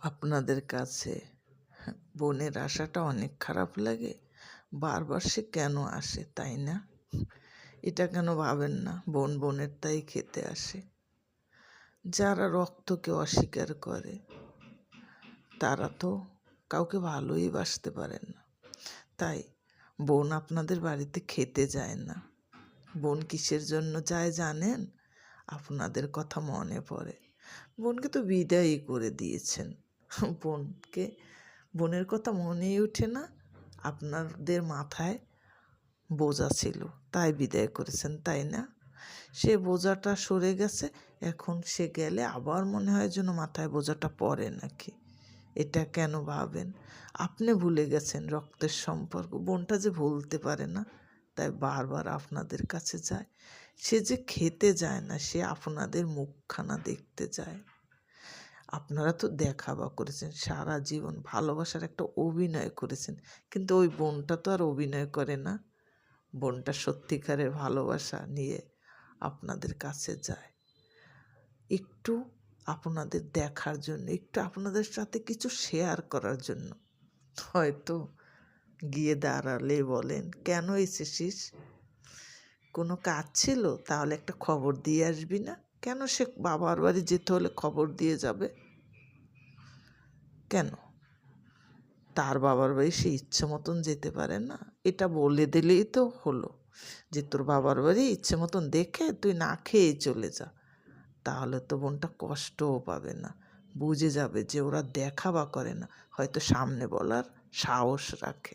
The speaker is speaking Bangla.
আপনাদের কাছে বোনের আসাটা অনেক খারাপ লাগে। বারবার সে কেন আসে, তাই না? এটা কেন ভাবেন না বোন বোনের তাই খেতে আসে? যারা রক্তকে অস্বীকার করে তারা তো কাউকে ভালোই বাসতে পারেন না। তাই বোন আপনাদের বাড়িতে খেতে যায় না। বোন কিসের জন্য যায় জানেন? আপনাদের কথা মনে পড়ে। বোনকে তো বিদায়ই করে দিয়েছেন। বোনের কথা মনেই ওঠে না। আপনাদের মাথায় বোঝা ছিল তাই বিদায় করেছেন, তাই না? সে বোঝাটা সরে গেছে, এখন সে গেলে আবার মনে হয় যেন মাথায় বোঝাটা পড়ে নাকি। এটা কেন ভাবেন? আপনি ভুলে গেছেন রক্তের সম্পর্ক। বোনটা যে ভুলতে পারে না, তাই বারবার আপনাদের কাছে যায়। সে যে খেতে যায় না, সে আপনাদের মুখখানা দেখতে যায়। আপনারা তো দেখাবা করেছেন, সারা জীবন ভালোবাসার একটা অভিনয় করেছেন, কিন্তু ওই বোনটা তো আর অভিনয় করে না। বোনটা সত্যিকারের ভালোবাসা নিয়ে আপনাদের কাছে যায়, একটু আপনাদের দেখার জন্য, একটু আপনাদের সাথে কিছু শেয়ার করার জন্য। হয়তো গিয়ে দাঁড়ালে বলেন, কেন এসেছিস? কোনো কাজ ছিল? তাহলে একটা খবর দিয়ে আসবি না? কেন সে বাবার বাড়ি যেতে হলে খবর দিয়ে যাবে? কেন? তার বাবার বাড়ি সে ইচ্ছে মতন যেতে পারে না? এটা বলে দিলেই তো হলো যে তোর বাবার বাড়ি ইচ্ছে মতন দেখে তুই না খেয়ে চলে যা। তাহলে তো বোনটা কষ্টও পাবে না, বুঝে যাবে যে ওরা দেখাবা করে না, হয়তো সামনে বলার সাহস রাখে।